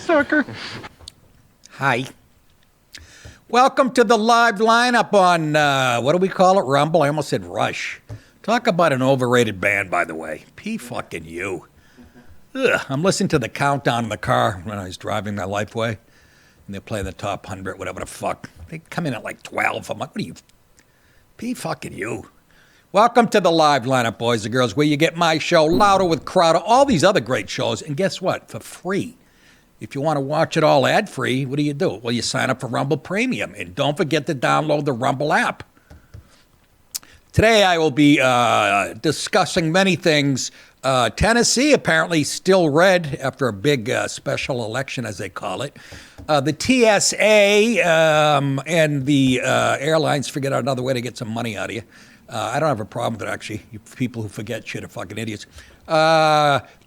sucker. Hi. Welcome to the live lineup on, what do we call it? Rumble? I almost said Rush. Talk about an overrated band, by the way. P-fucking-U. Ugh, I'm listening to the countdown in the car when I was driving my Lifeway, and they're playing the top 100, whatever the fuck. They come in at like 12. I'm like, what are you? P-fucking-U. Welcome to the live lineup, boys and girls, where you get my show, Louder with Crowder, all these other great shows, and guess what? For free. If you want to watch it all ad-free, what do? Well, you sign up for Rumble Premium, and don't forget to download the Rumble app. Today I will be discussing many things. Tennessee apparently still red after a big special election, as they call it. The TSA and the airlines figured out another way to get some money out of you. I don't have a problem with it, actually. You people who forget shit are fucking idiots.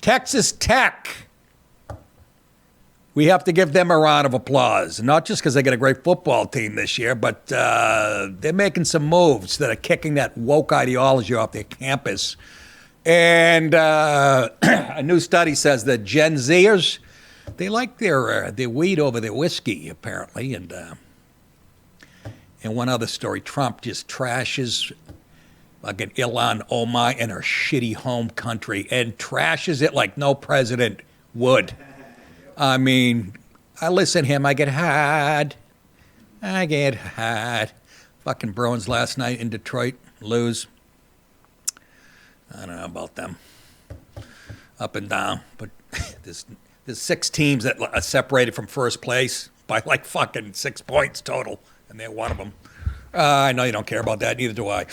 Texas Tech. We have to give them a round of applause, not just because they got a great football team this year, but they're making some moves that are kicking that woke ideology off their campus. And a new study says that Gen Zers, they like their weed over their whiskey, apparently. And one other story, Trump just trashes fucking Ilhan Omar in her shitty home country and trashes it like no president would. I mean, I listen to him, I get hard. Fucking Bruins last night in Detroit, lose. I don't know about them. Up and down. But there's 6 teams that are separated from first place by like fucking 6 points total, and they're one of them. I know you don't care about that, neither do I.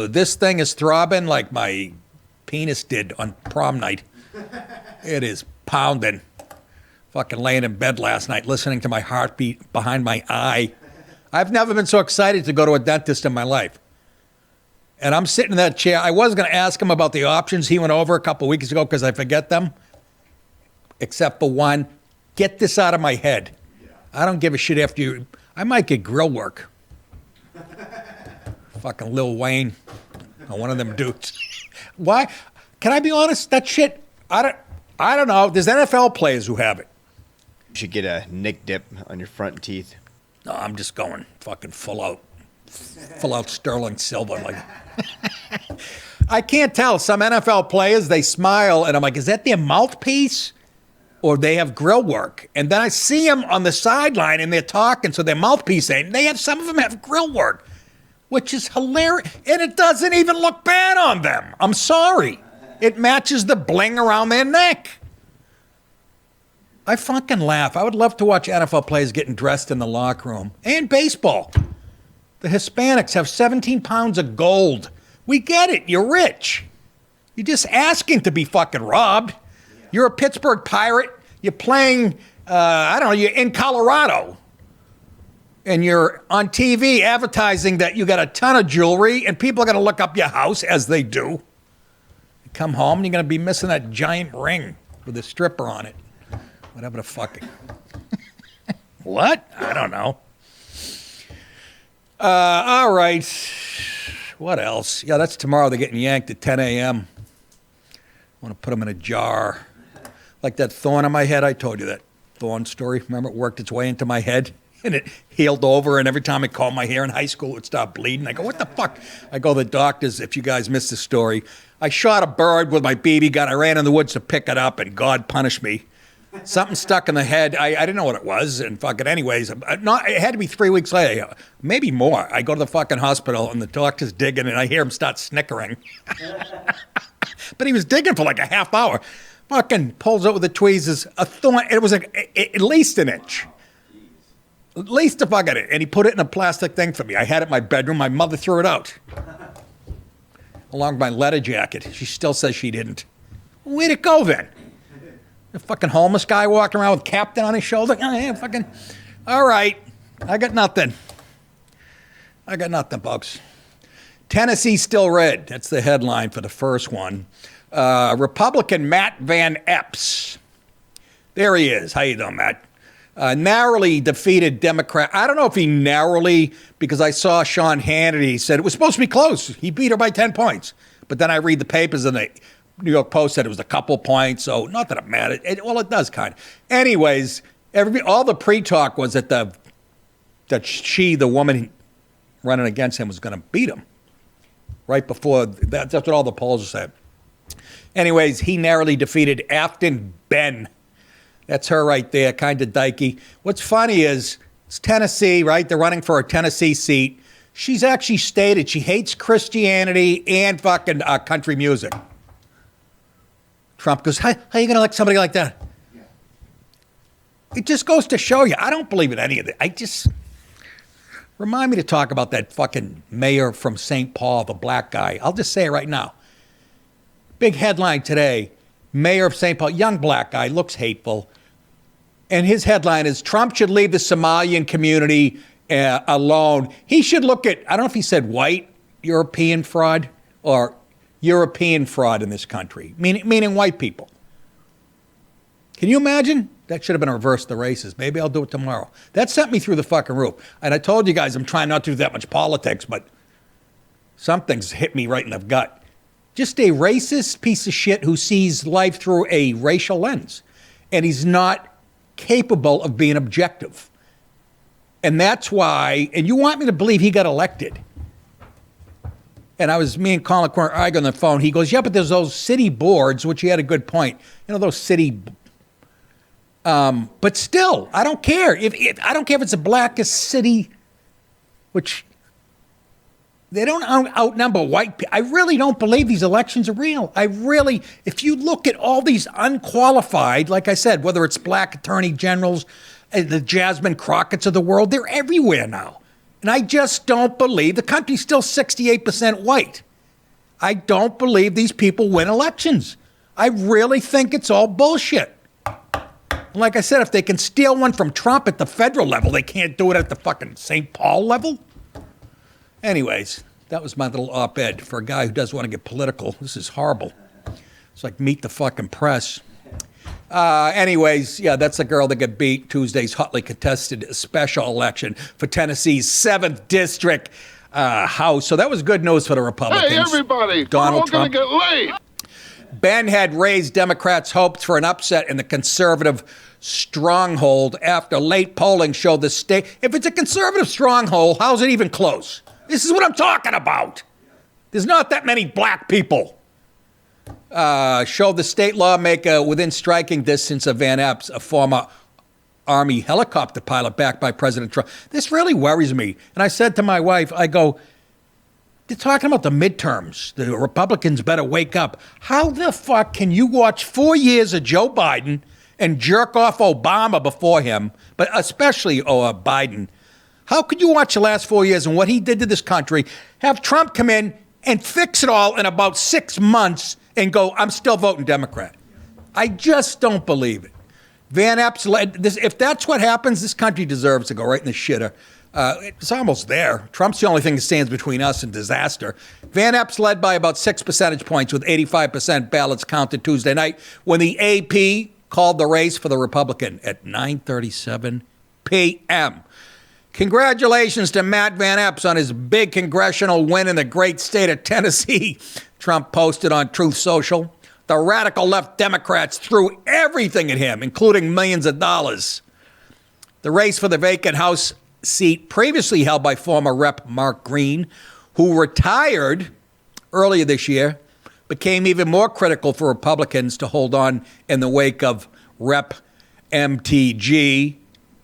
This thing is throbbing like my penis did on prom night. It is pounding. Fucking laying in bed last night, listening to my heartbeat behind my eye. I've never been so excited to go to a dentist in my life. And I'm sitting in that chair. I was going to ask him about the options he went over a couple weeks ago because I forget them. Except for one. Get this out of my head. I don't give a shit after you. I might get grill work. Fucking Lil Wayne. Or one of them dudes. Why? Can I be honest? That shit, I don't know. There's NFL players who have it. You should get a Nick dip on your front teeth. No, I'm just going fucking full out sterling silver. Like, I can't tell. Some NFL players, they smile, and I'm like, is that their mouthpiece? Or they have grill work. And then I see them on the sideline, and they're talking, so their mouthpiece ain't. They have, some of them have grill work, which is hilarious. And it doesn't even look bad on them. I'm sorry. It matches the bling around their neck. I fucking laugh. I would love to watch NFL players getting dressed in the locker room. And baseball. The Hispanics have 17 pounds of gold. We get it. You're rich. You're just asking to be fucking robbed. You're a Pittsburgh Pirate. You're playing, you're in Colorado. And you're on TV advertising that you got a ton of jewelry and people are going to look up your house, as they do. You come home and you're going to be missing that giant ring with a stripper on it. Whatever the fuck. What? I don't know. All right. What else? Yeah, that's tomorrow. They're getting yanked at 10 a.m. I want to put them in a jar. Like that thorn on my head. I told you that thorn story. Remember, it worked its way into my head and it healed over. And every time I combed my hair in high school, it would stop bleeding. I go, what the fuck? I go to the doctors, if you guys missed the story. I shot a bird with my BB gun. I ran in the woods to pick it up, and God punished me. Something stuck in the head. I didn't know what it was. And fucking anyways, it had to be 3 weeks later, maybe more. I go to the fucking hospital, and the doctor's digging, and I hear him start snickering. But he was digging for like a half hour. Fucking pulls out with the tweezers a thorn. It was at least an inch. At least a fucking inch. And he put it in a plastic thing for me. I had it in my bedroom. My mother threw it out. Along with my leather jacket. She still says she didn't. Where'd it go then? A fucking homeless guy walking around with Captain on his shoulder? Oh, yeah, fucking. All right. I got nothing. Folks. Tennessee still red. That's the headline for the first one. Republican Matt Van Epps. There he is. How you doing, Matt? Narrowly defeated Democrat. I don't know if he narrowly, because I saw Sean Hannity said it was supposed to be close. He beat her by 10 points. But then I read the papers and New York Post said it was a couple points, so not that it mattered. Well, it does kind of. Anyways, all the pre-talk was that the woman running against him, was going to beat him. Right before, that's what all the polls said. Anyways, he narrowly defeated Afton Ben. That's her right there, kind of dykey. What's funny is, it's Tennessee, right? They're running for a Tennessee seat. She's actually stated she hates Christianity and fucking country music. Trump goes, how are you going to elect somebody like that? Yeah. It just goes to show you, I don't believe in any of it. Remind me to talk about that fucking mayor from St. Paul, the black guy. I'll just say it right now. Big headline today, mayor of St. Paul, young black guy, looks hateful. And his headline is, Trump should leave the Somalian community alone. He should look at, I don't know if he said white European fraud or European fraud in this country, meaning white people. Can you imagine? That should have been reversed the races. Maybe I'll do it tomorrow. That sent me through the fucking roof. And I told you guys I'm trying not to do that much politics, but something's hit me right in the gut. Just a racist piece of shit who sees life through a racial lens. And he's not capable of being objective. And that's why, and you want me to believe he got elected. And me and Colin were arguing on the phone. He goes, yeah, but there's those city boards, which he had a good point. You know, those city, but still, I don't care. I don't care if it's the blackest city, which they don't outnumber white people. I really don't believe these elections are real. If you look at all these unqualified, like I said, whether it's black attorney generals, the Jasmine Crockett's of the world, they're everywhere now. And I just don't believe the country's still 68% white. I don't believe these people win elections. I really think it's all bullshit. Like I said, if they can steal one from Trump at the federal level, they can't do it at the fucking St. Paul level. Anyways, that was my little op-ed for a guy who doesn't want to get political. This is horrible. It's like meet the fucking press. Anyways, yeah, that's the girl that got beat Tuesday's hotly contested special election for Tennessee's 7th District House. So that was good news for the Republicans. Hey, everybody, Donald we're all going to get late. Ben had raised Democrats' hopes for an upset in the conservative stronghold after late polling showed the state. If it's a conservative stronghold, how's it even close? This is what I'm talking about. There's not that many black people. Showed the state lawmaker within striking distance of Van Epps, a former Army helicopter pilot backed by President Trump. This really worries me. And I said to my wife, I go, they're talking about the midterms. The Republicans better wake up. How the fuck can you watch 4 years of Joe Biden and jerk off Obama before him, but especially Biden? How could you watch the last 4 years and what he did to this country, have Trump come in and fix it all in about 6 months and go, I'm still voting Democrat? I just don't believe it. Van Epps led this. If that's what happens, this country deserves to go right in the shitter. It's almost there. Trump's the only thing that stands between us and disaster. Van Epps led by about 6 percentage points with 85% ballots counted Tuesday night when the AP called the race for the Republican at 9:37 p.m. Congratulations to Matt Van Epps on his big congressional win in the great state of Tennessee, Trump posted on Truth Social. The radical left Democrats threw everything at him, including millions of dollars. The race for the vacant House seat previously held by former Rep. Mark Green, who retired earlier this year, became even more critical for Republicans to hold on in the wake of Rep. MTG,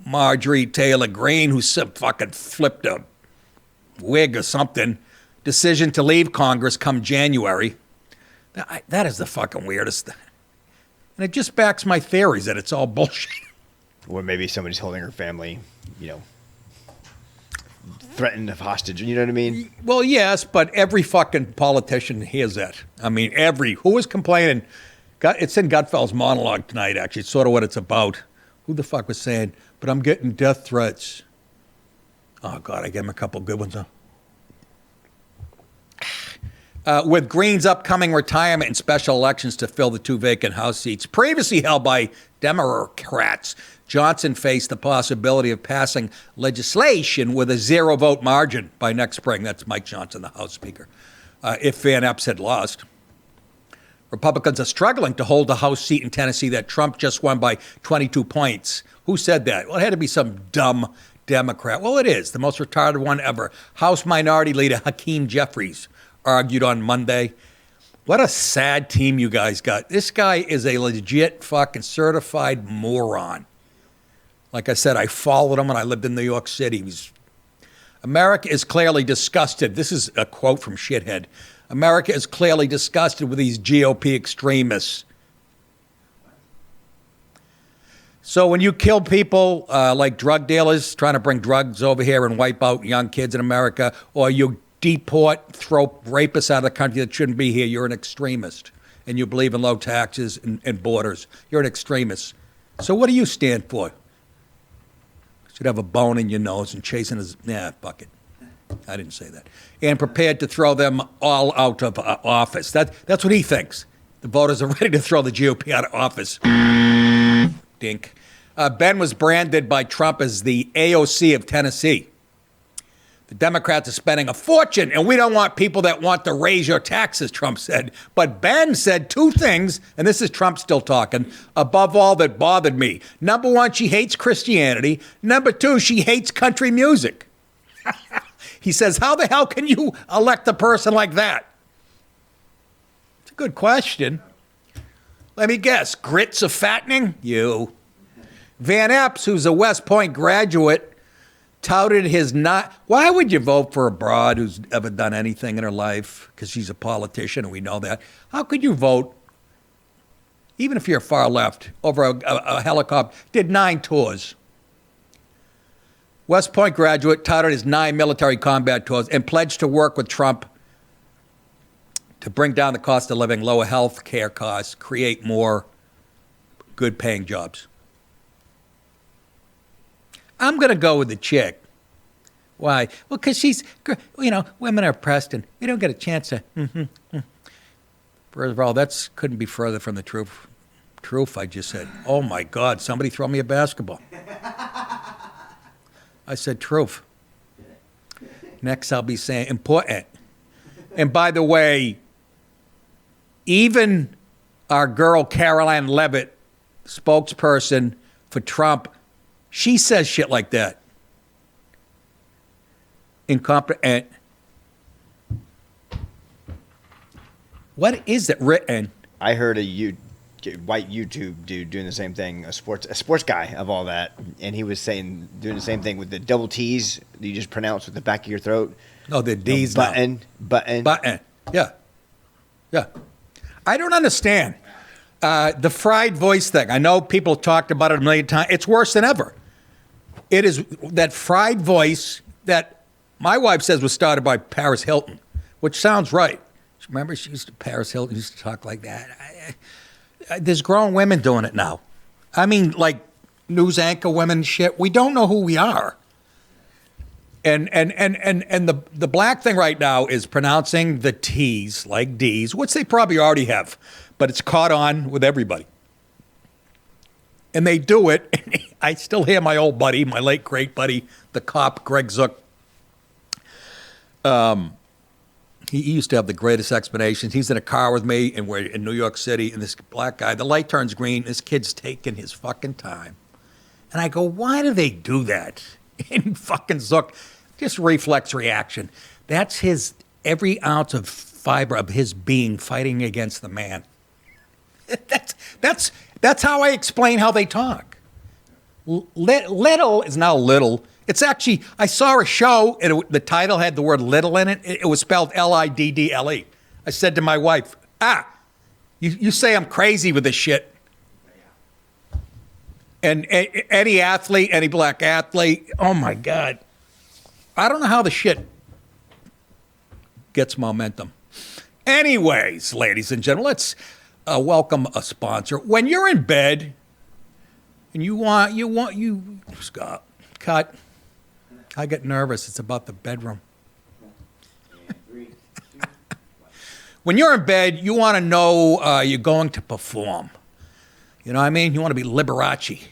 Marjorie Taylor Greene, who fucking flipped a wig or something, decision to leave Congress come January. That is the fucking weirdest thing. And it just backs my theories that it's all bullshit. Or maybe somebody's holding her family, threatened of hostage. You know what I mean? Well, yes, but every fucking politician hears that. I mean, who was complaining? It's in Gutfeld's monologue tonight, actually. It's sort of what it's about. Who the fuck was saying, but I'm getting death threats. Oh, God, I gave him a couple good ones, huh? With Green's upcoming retirement and special elections to fill the 2 vacant House seats previously held by Democrats, Johnson faced the possibility of passing legislation with a 0-vote margin by next spring. That's Mike Johnson, the House Speaker, if Van Epps had lost. Republicans are struggling to hold the House seat in Tennessee that Trump just won by 22 points. Who said that? Well, it had to be some dumb Democrat. Well, it is. The most retarded one ever. House Minority Leader Hakeem Jeffries argued on Monday. What a sad team you guys got. This guy is a legit fucking certified moron. Like I said, I followed him when I lived in New York City. America is clearly disgusted. This is a quote from Shithead. America is clearly disgusted with these GOP extremists. So when you kill people like drug dealers trying to bring drugs over here and wipe out young kids in America, or you deport, throw rapists out of the country that shouldn't be here, you're an extremist. And you believe in low taxes and borders. You're an extremist. So what do you stand for? Should have a bone in your nose and chasing his... Nah, fuck it. I didn't say that. And prepared to throw them all out of office. That's what he thinks. The voters are ready to throw the GOP out of office. Dink. Ben was branded by Trump as the AOC of Tennessee. The Democrats are spending a fortune, and we don't want people that want to raise your taxes, Trump said. But Ben said two things, and this is Trump still talking, above all that bothered me. Number one, she hates Christianity. Number two, she hates country music. He says, how the hell can you elect a person like that? It's a good question. Let me guess. Grits are fattening? You. Van Epps, who's a West Point graduate, touted his not. Why would you vote for a broad who's ever done anything in her life? Because she's a politician, and we know that. How could you vote, even if you're far left, over a helicopter? Did 9 tours. West Point graduate touted his 9 military combat tours and pledged to work with Trump to bring down the cost of living, lower health care costs, create more good-paying jobs. I'm going to go with the chick. Why? Well, because she's, women are oppressed and we don't get a chance to. First of all, that couldn't be further from the truth. Truth, I just said. Oh, my God, somebody throw me a basketball. I said truth. Next, I'll be saying important. And by the way, even our girl Caroline Levitt, spokesperson for Trump, she says shit like that. Incompetent. What is it written? I heard a white YouTube dude doing the same thing, a sports guy of all that, and he was saying doing the same thing with the double T's that you just pronounce with the back of your throat. No, the D's button. Yeah. I don't understand the fried voice thing. I know people talked about it a million times. It's worse than ever. It is that fried voice that my wife says was started by Paris Hilton, which sounds right. Remember, Paris Hilton used to talk like that. There's grown women doing it now. I mean, like news anchor women shit. We don't know who we are. And the black thing right now is pronouncing the T's like D's, which they probably already have, but it's caught on with everybody. And they do it. And I still hear my old buddy, my late great buddy, the cop, Greg Zook. He used to have the greatest explanations. He's in a car with me, and we're in New York City, and this black guy, the light turns green, this kid's taking his fucking time. And I go, why do they do that? And fucking Zook, just reflex reaction. That's his, every ounce of fiber of his being fighting against the man. That's how I explain how they talk. Little is not little. It's actually, I saw a show, and the title had the word little in it. It was spelled Liddle. I said to my wife, you say I'm crazy with this shit. And any athlete, any black athlete, oh my God. I don't know how the shit gets momentum. Anyways, ladies and gentlemen, let's welcome a sponsor. When you're in bed and you Scott, cut. I get nervous. It's about the bedroom. When you're in bed, you want to know you're going to perform. You know what I mean? You want to be Liberace.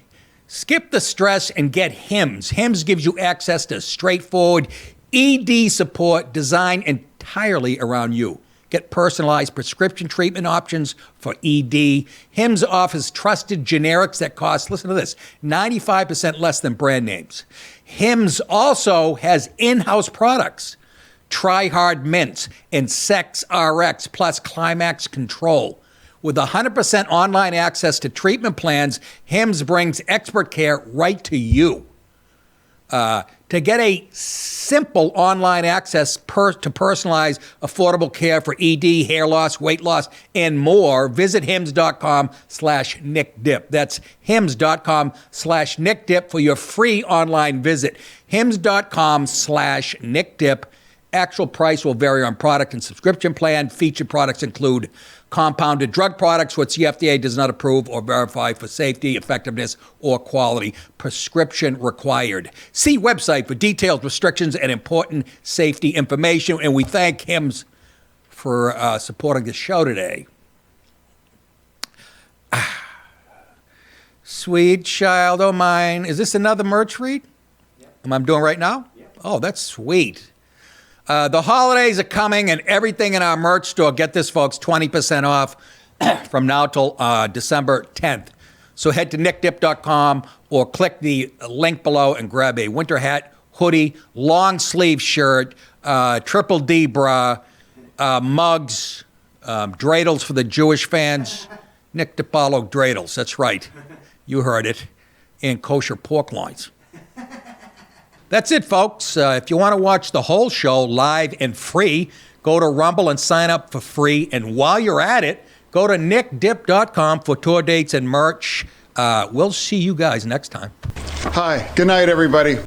Skip the stress and get Hims. Hims gives you access to straightforward ED support designed entirely around you. Get personalized prescription treatment options for ED. Hims offers trusted generics that cost, listen to this, 95% less than brand names. Hims also has in-house products. Try Hard Mints and Sex RX plus Climax Control. With 100% online access to treatment plans, Hims brings expert care right to you. To get a simple online access to personalized, affordable care for ED, hair loss, weight loss, and more, visit hims.com/nickdip. That's hims.com/nickdip for your free online visit. hims.com/nickdip. Actual price will vary on product and subscription plan. Featured products include compounded drug products, which the FDA does not approve or verify for safety, effectiveness, or quality. Prescription required. See website for detailed restrictions and important safety information. And we thank Hims for supporting the show today. Sweet child o' mine. Is this another merch read? Yep. Am I doing right now? Yep. Oh, that's sweet. The holidays are coming, and everything in our merch store, get this, folks, 20% off from now till December 10th. So head to nickdip.com or click the link below and grab a winter hat, hoodie, long sleeve shirt, triple D bra, mugs, dreidels for the Jewish fans. Nick DiPaolo dreidels, that's right. You heard it. And kosher pork loins. That's it, folks. If you want to watch the whole show live and free, go to Rumble and sign up for free. And while you're at it, go to nickdip.com for tour dates and merch. We'll see you guys next time. Hi. Good night, everybody.